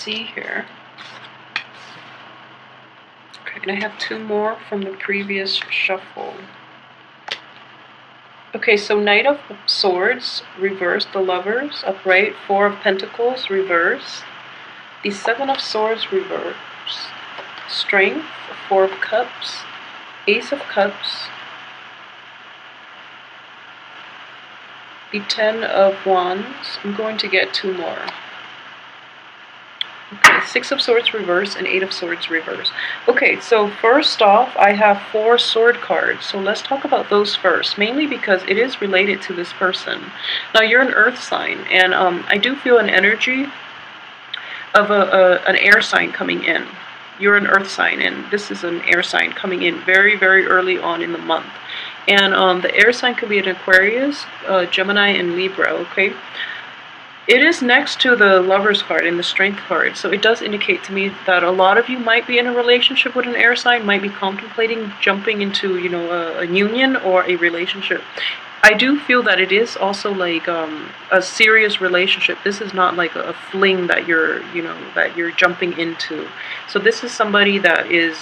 see here. Okay, and I have 2 more from the previous shuffle. Okay, so Knight of Swords, reverse, the Lovers, upright, 4 of Pentacles, reverse, the 7 of Swords, reverse, Strength, 4 of Cups, Ace of Cups, the 10 of Wands. I'm going to get 2 more. Okay, 6 of Swords reverse and 8 of Swords reverse. Okay, so first off, I have 4 sword cards. So let's talk about those first, mainly because it is related to this person. Now, you're an earth sign, and I do feel an energy of an air sign coming in. You're an earth sign, and this is an air sign coming in very, very early on in the month. And the air sign could be an Aquarius, Gemini, and Libra, okay? It is next to the Lover's card and the Strength card, so it does indicate to me that a lot of you might be in a relationship with an air sign, might be contemplating jumping into, you know, a union or a relationship. I do feel that it is also like a serious relationship. This is not like a fling that you're, you know, that you're jumping into. So this is somebody that is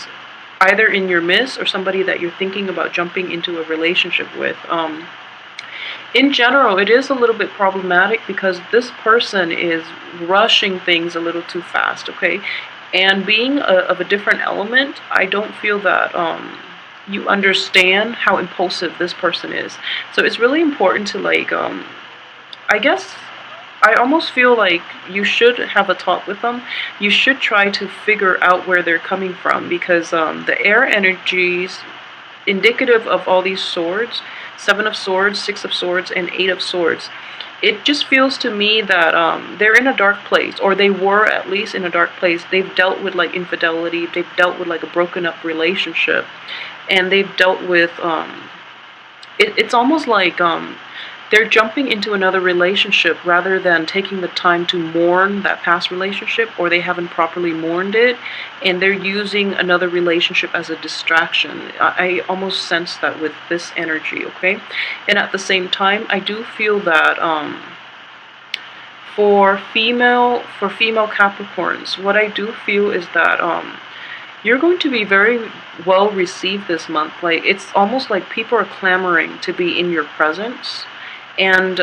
either in your midst or somebody that you're thinking about jumping into a relationship with. In general, it is a little bit problematic because this person is rushing things a little too fast, okay? And being of a different element, I don't feel that you understand how impulsive this person is. So it's really important to, like, I guess, I almost feel like you should have a talk with them. You should try to figure out where they're coming from, because the air energies indicative of all these swords, 7 of Swords, 6 of Swords, and 8 of Swords, it just feels to me that they're in a dark place, or they were at least in a dark place. They've dealt with like infidelity, they've dealt with like a broken up relationship, and they've dealt with, it's almost like they're jumping into another relationship rather than taking the time to mourn that past relationship, or they haven't properly mourned it, and they're using another relationship as a distraction. I almost sense that with this energy, okay? And at the same time, I do feel that for female Capricorns, what I do feel is that you're going to be very well received this month. Like, it's almost like people are clamoring to be in your presence. And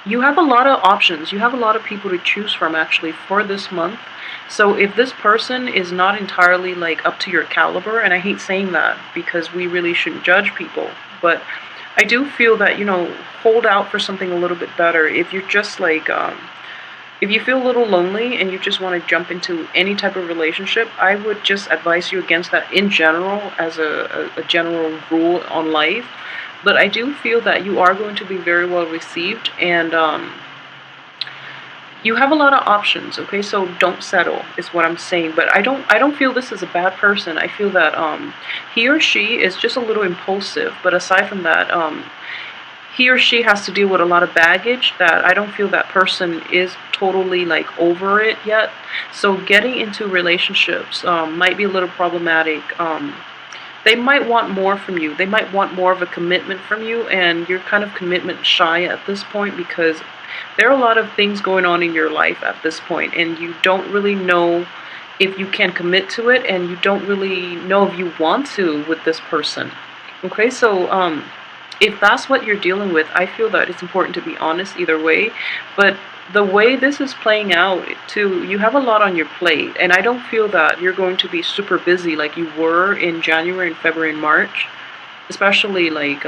you have a lot of options. You have a lot of people to choose from, actually, for this month. So if this person is not entirely like up to your caliber, and I hate saying that because we really shouldn't judge people, but I do feel that, you know, hold out for something a little bit better. If you're just like, if you feel a little lonely and you just want to jump into any type of relationship, I would just advise you against that in general, as a general rule on life. But I do feel that you are going to be very well received, and you have a lot of options, okay? So don't settle, is what I'm saying. But I don't feel this is a bad person. I feel that he or she is just a little impulsive. But aside from that, he or she has to deal with a lot of baggage that I don't feel that person is totally like over it yet. So getting into relationships might be a little problematic. They might want more from you. They might want more of a commitment from you, and you're kind of commitment shy at this point because there are a lot of things going on in your life at this point, and you don't really know if you can commit to it, and you don't really know if you want to with this person. Okay, so if that's what you're dealing with, I feel that it's important to be honest either way. But the way this is playing out, too, you have a lot on your plate, and I don't feel that you're going to be super busy like you were in January and February and March, especially like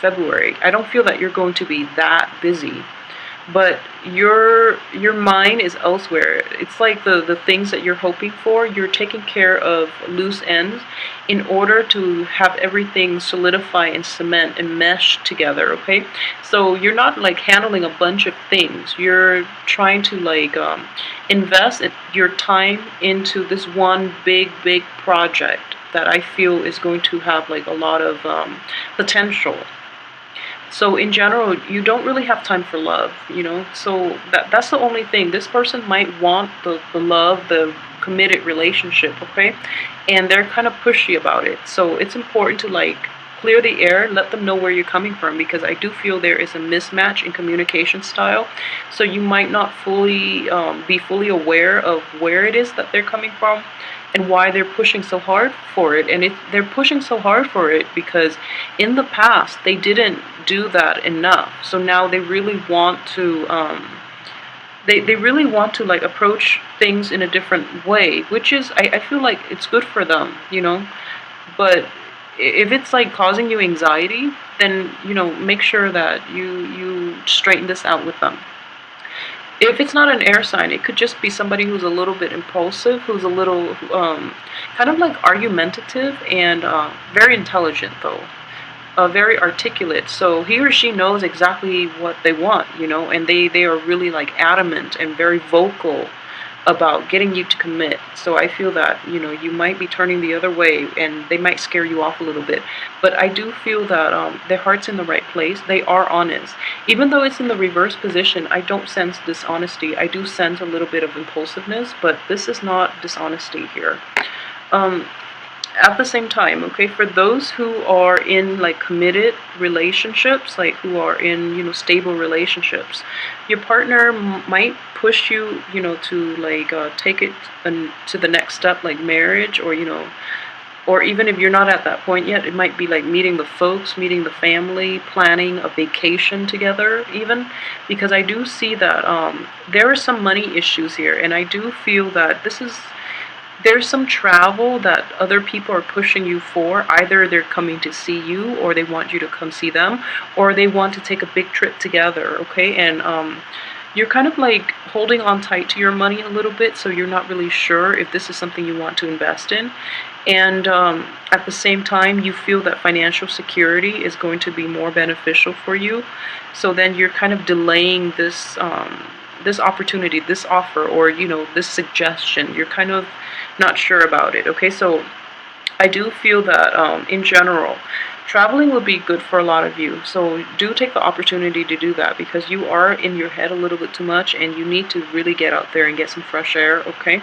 February. I don't feel that you're going to be that busy, but your mind is elsewhere. It's like the things that you're hoping for, you're taking care of loose ends in order to have everything solidify and cement and mesh together, okay? So you're not like handling a bunch of things. You're trying to like invest your time into this one big project that I feel is going to have like a lot of potential. So in general, you don't really have time for love, you know? So that's the only thing. This person might want the love, the committed relationship, okay? And they're kind of pushy about it. So it's important to like clear the air, let them know where you're coming from, because I do feel there is a mismatch in communication style. So you might not fully be fully aware of where it is that they're coming from and why they're pushing so hard for it. And they're pushing so hard for it because in the past they didn't do that enough. So now they really want to they really want to like approach things in a different way, which is I feel like it's good for them, but if it's like causing you anxiety, then make sure that you straighten this out with them. If it's not an air sign, it could just be somebody who's a little bit impulsive, who's a little kind of like argumentative, and very intelligent though, very articulate. So he or she knows exactly what they want, and they are really like adamant and very vocal about getting you to commit. So I feel that, you might be turning the other way and they might scare you off a little bit. But I do feel that their heart's in the right place. They are honest. Even though it's in the reverse position, I don't sense dishonesty. I do sense a little bit of impulsiveness, but this is not dishonesty here. At the same time, okay, for those who are in like committed relationships, like who are in stable relationships, your partner might push you to like take it to the next step, like marriage, or even if you're not at that point yet, it might be like meeting the folks, meeting the family, planning a vacation together even, because I do see that there are some money issues here, and I do feel that there's some travel that other people are pushing you for. Either they're coming to see you, or they want you to come see them, or they want to take a big trip together, okay? And you're kind of like holding on tight to your money a little bit, so you're not really sure if this is something you want to invest in. And at the same time, you feel that financial security is going to be more beneficial for you. So then you're kind of delaying this this opportunity, this offer, or this suggestion. You're kind of not sure about it, okay? So I do feel that in general, traveling would be good for a lot of you. So do take the opportunity to do that, because you are in your head a little bit too much and you need to really get out there and get some fresh air, okay?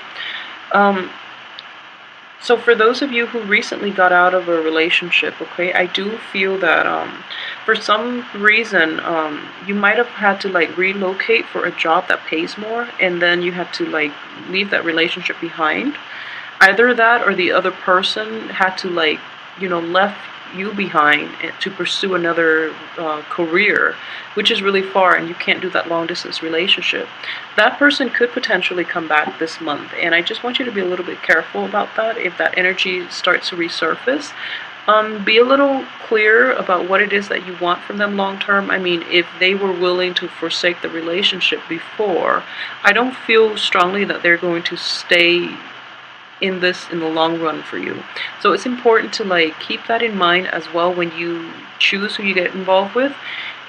So for those of you who recently got out of a relationship, okay, I do feel that for some reason you might have had to like relocate for a job that pays more, and then you had to like leave that relationship behind. Either that, or the other person had to like left you behind to pursue another career, which is really far, and you can't do that long distance relationship. That person could potentially come back this month, and I just want you to be a little bit careful about that. If that energy starts to resurface, be a little clear about what it is that you want from them long term. I mean, if they were willing to forsake the relationship before, I don't feel strongly that they're going to stay in this in the long run for you. So it's important to like keep that in mind as well when you choose who you get involved with.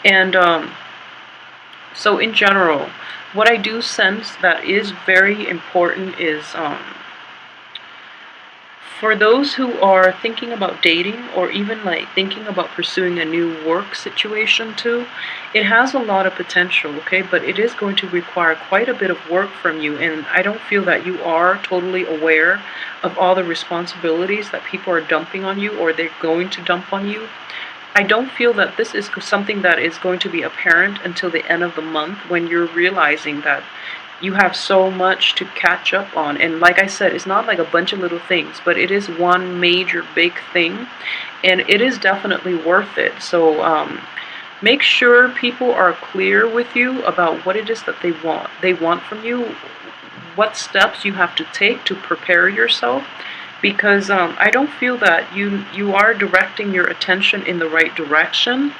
And so in general, what I do sense that is very important is for those who are thinking about dating, or even like thinking about pursuing a new work situation too, it has a lot of potential, okay? But it is going to require quite a bit of work from you, and I don't feel that you are totally aware of all the responsibilities that people are dumping on you, or they're going to dump on you. I don't feel that this is something that is going to be apparent until the end of the month, when you're realizing that you have so much to catch up on. And like I said, it's not like a bunch of little things, but it is one major big thing, and it is definitely worth it. So make sure people are clear with you about what it is that they want from you, what steps you have to take to prepare yourself, because I don't feel that you are directing your attention in the right direction.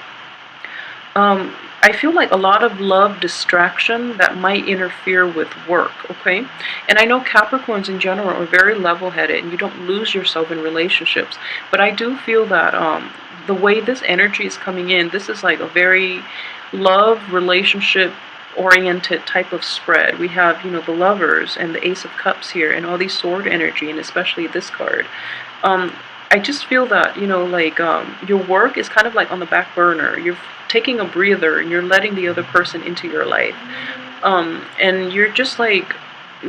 I feel like a lot of love distraction that might interfere with work, okay? And I know Capricorns in general are very level-headed, and you don't lose yourself in relationships. But I do feel that the way this energy is coming in, this is like a very love relationship oriented type of spread. We have, the Lovers and the Ace of Cups here, and all these sword energy, and especially this card. I just feel that, your work is kind of like on the back burner. You're taking a breather, and you're letting the other person into your life. And you're just like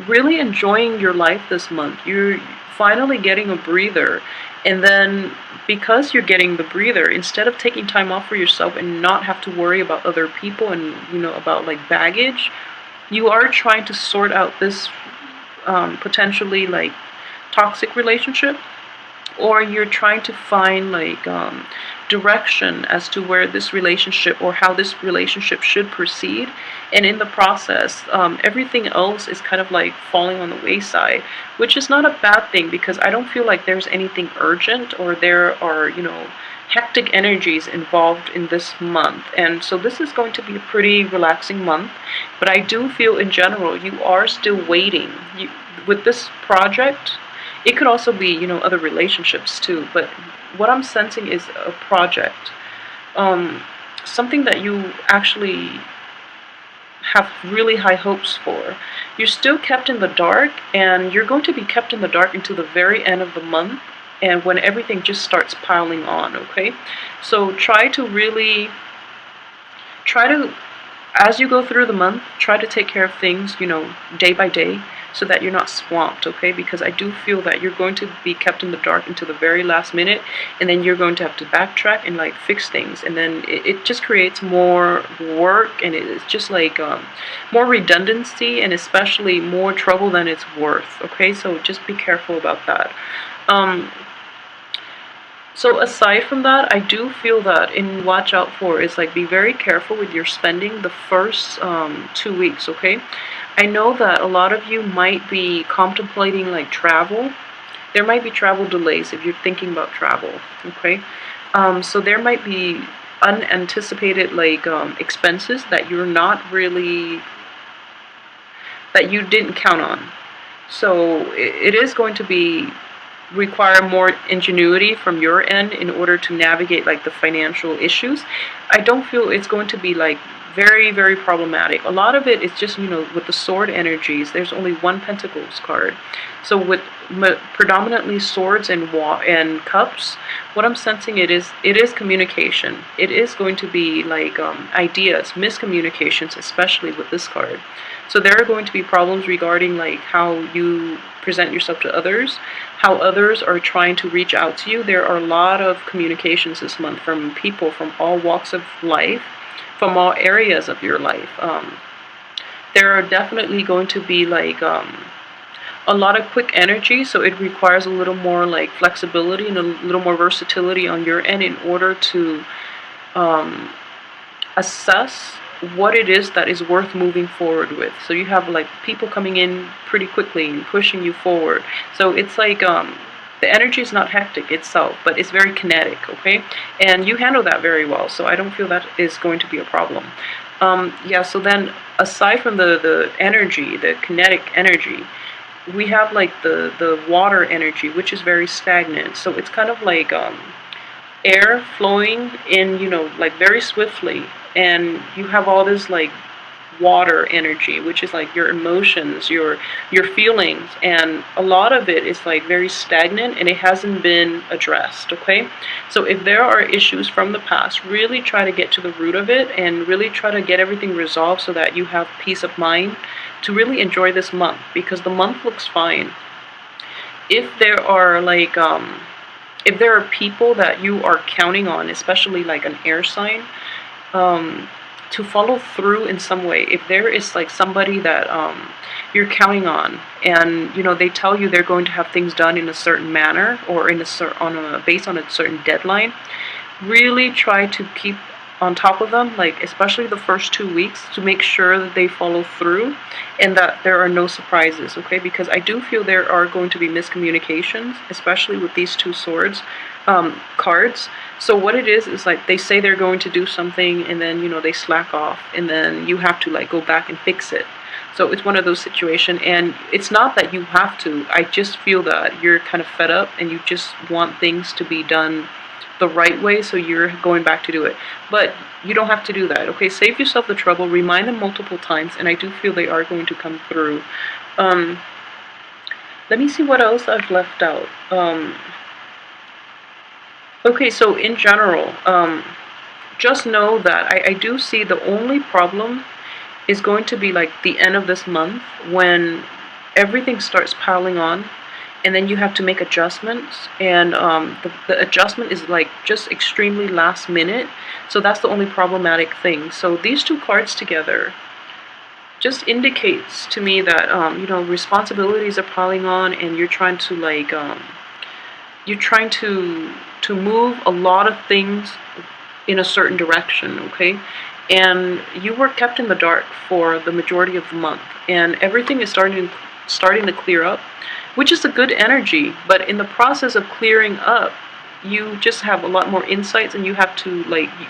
really enjoying your life this month. You're finally getting a breather. And then because you're getting the breather, instead of taking time off for yourself and not have to worry about other people and, about like baggage, you are trying to sort out this potentially like toxic relationship, or you're trying to find like direction as to where this relationship or how this relationship should proceed. And in the process, everything else is kind of like falling on the wayside, which is not a bad thing, because I don't feel like there's anything urgent or there are hectic energies involved in this month. And so this is going to be a pretty relaxing month, but I do feel in general you are still waiting. With this project, it could also be, other relationships too, but what I'm sensing is a project. Something that you actually have really high hopes for. You're still kept in the dark, and you're going to be kept in the dark until the very end of the month, and when everything just starts piling on, okay? So try to, as you go through the month, try to take care of things, day by day, so that you're not swamped, okay? Because I do feel that you're going to be kept in the dark until the very last minute, and then you're going to have to backtrack and like fix things, and then it just creates more work, and it's just like more redundancy, and especially more trouble than it's worth, okay? So just be careful about that. So aside from that, I do feel that in watch out for is like be very careful with your spending the first 2 weeks, okay? I know that a lot of you might be contemplating like travel. There might be travel delays if you're thinking about travel, okay? So there might be unanticipated like expenses that that you didn't count on. So it is going to be require more ingenuity from your end in order to navigate like the financial issues. I don't feel it's going to be like very, very problematic. A lot of it is just, with the sword energies, there's only one Pentacles card. So with predominantly swords and cups, what I'm sensing it is communication. It is going to be like ideas, miscommunications, especially with this card. So there are going to be problems regarding like how you present yourself to others, how others are trying to reach out to you. There are a lot of communications this month from people from all walks of life, from all areas of your life. There are definitely going to be like a lot of quick energy, so it requires a little more like flexibility and a little more versatility on your end in order to assess what it is that is worth moving forward with. So you have like people coming in pretty quickly and pushing you forward. So it's like the energy is not hectic itself, but it's very kinetic, okay? And you handle that very well, so I don't feel that is going to be a problem. Yeah, so then aside from the energy, the kinetic energy, we have like the water energy, which is very stagnant. So it's kind of like air flowing in, like very swiftly, and you have all this like water energy, which is like your emotions, your feelings, and a lot of it is like very stagnant and it hasn't been addressed, okay? So if there are issues from the past, really try to get to the root of it and really try to get everything resolved so that you have peace of mind to really enjoy this month, because the month looks fine. If there are like if there are people that you are counting on, especially like an air sign, to follow through in some way. If there is like somebody that you're counting on, and they tell you they're going to have things done in a certain manner or based on a certain deadline, really try to keep on top of them, like especially the first 2 weeks, to make sure that they follow through and that there are no surprises, okay? Because I do feel there are going to be miscommunications, especially with these two swords cards. So what it is like they say they're going to do something, and then they slack off, and then you have to like go back and fix it. So it's one of those situations, and it's not that you have to. I just feel that you're kind of fed up and you just want things to be done the right way, so you're going back to do it. But you don't have to do that, okay? Save yourself the trouble, remind them multiple times, and I do feel they are going to come through. Let me see what else I've left out. Okay, so in general, just know that I do see the only problem is going to be like the end of this month, when everything starts piling on, and then you have to make adjustments, and the adjustment is like just extremely last minute. So that's the only problematic thing. So these two cards together just indicates to me that responsibilities are piling on, and you're trying to you're trying to move a lot of things in a certain direction, okay? And you were kept in the dark for the majority of the month, and everything is starting to clear up, which is a good energy. But in the process of clearing up, you just have a lot more insights, and you have to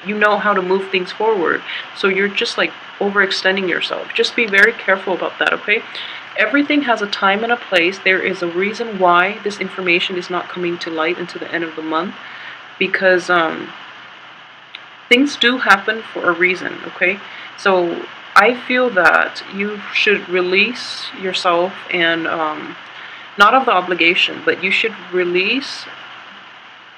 you know how to move things forward. So you're just like overextending yourself. Just be very careful about that, okay? Everything has a time and a place. There is a reason why this information is not coming to light until the end of the month, because things do happen for a reason, okay? So I feel that you should release yourself, and not of the obligation, but you should release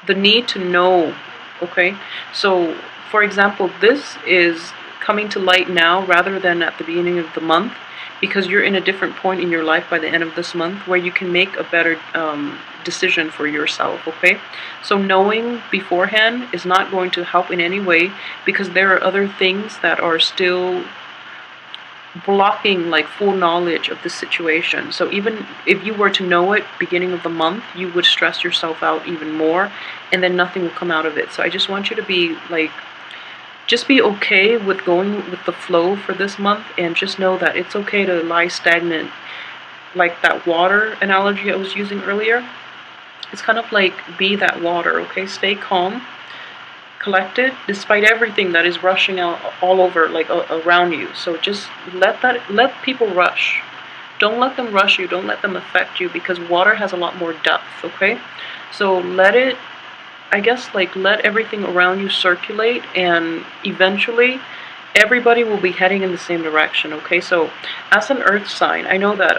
the need to know, okay? So, for example, this is coming to light now rather than at the beginning of the month, because you're in a different point in your life by the end of this month where you can make a better decision for yourself, okay? So knowing beforehand is not going to help in any way, because there are other things that are still blocking like full knowledge of the situation. So even if you were to know it beginning of the month, you would stress yourself out even more, and then nothing will come out of it. So I just want you to be just be okay with going with the flow for this month, and just know that it's okay to lie stagnant, like that water analogy I was using earlier. It's kind of like, be that water, okay? Stay calm, collected, despite everything that is rushing out all over, around you. So just let people rush. Don't let them rush you. Don't let them affect you, because water has a lot more depth, okay? So let it, I guess, let everything around you circulate, and eventually everybody will be heading in the same direction, okay? So as an earth sign, I know that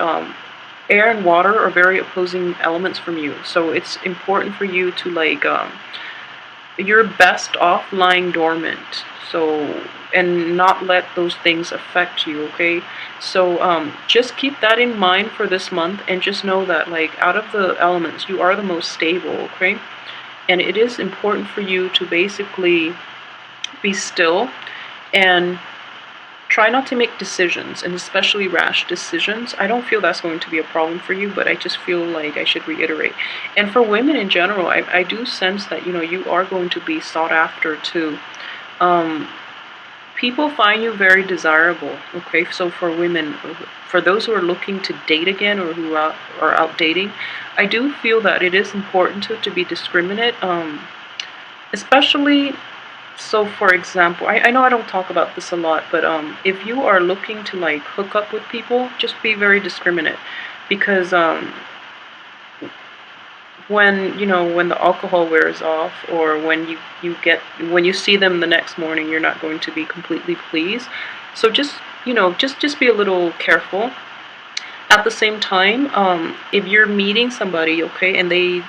air and water are very opposing elements from you. So it's important for you to you're best off lying dormant, so, and not let those things affect you, okay? So just keep that in mind for this month, and just know that out of the elements, you are the most stable, okay? And it is important for you to basically be still, and try not to make decisions, and especially rash decisions. I don't feel that's going to be a problem for you, but I just feel like I should reiterate. And for women in general, I do sense that, you are going to be sought after too. People find you very desirable, okay? So for women, for those who are looking to date again, or who are out dating, I do feel that it is important to be discriminate, especially. So for example, I know I don't talk about this a lot, but if you are looking to hook up with people, just be very discriminate, because when the alcohol wears off, or when you see them the next morning, you're not going to be completely pleased. So just just be a little careful. At the same time, if you're meeting somebody, okay, and they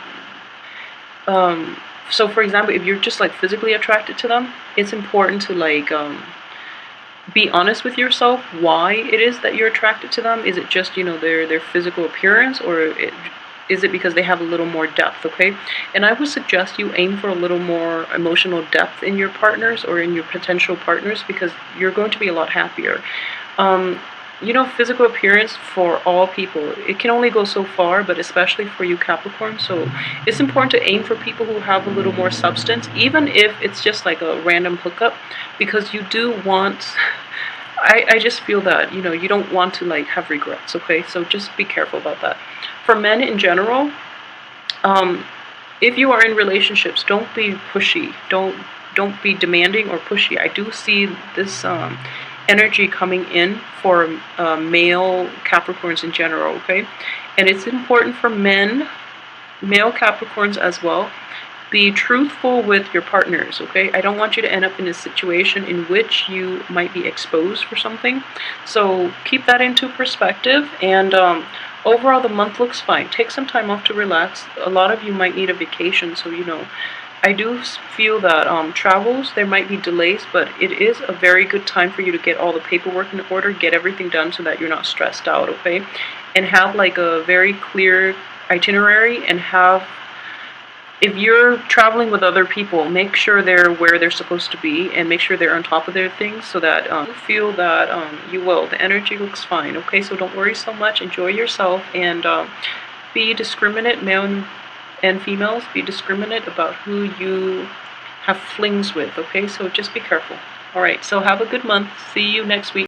so for example, if you're just physically attracted to them, it's important to be honest with yourself why it is that you're attracted to them. Is it just their physical appearance, or is it because they have a little more depth, okay? And I would suggest you aim for a little more emotional depth in your partners, or in your potential partners, because you're going to be a lot happier. Physical appearance for all people, it can only go so far, but especially for you Capricorn. So it's important to aim for people who have a little more substance, even if it's just a random hookup, because you do want, I just feel that, you don't want to have regrets, okay? So just be careful about that. For men in general, if you are in relationships, don't be pushy. Don't be demanding or pushy. I do see this energy coming in for male Capricorns in general, okay? And it's important for men, male Capricorns as well, be truthful with your partners, okay? I don't want you to end up in a situation in which you might be exposed for something. So keep that into perspective, and overall the month looks fine. Take some time off to relax. A lot of you might need a vacation, so I do feel that travels, there might be delays, but it is a very good time for you to get all the paperwork in order, get everything done, so that you're not stressed out, okay? and have like a very clear itinerary, and have, if you're traveling with other people, make sure they're where they're supposed to be, and make sure they're on top of their things, so that you feel that you will. The energy looks fine, okay? So don't worry so much. Enjoy yourself, and be discriminate, male and females. Be discriminate about who you have flings with, okay? So just be careful. All right, so have a good month. See you next week.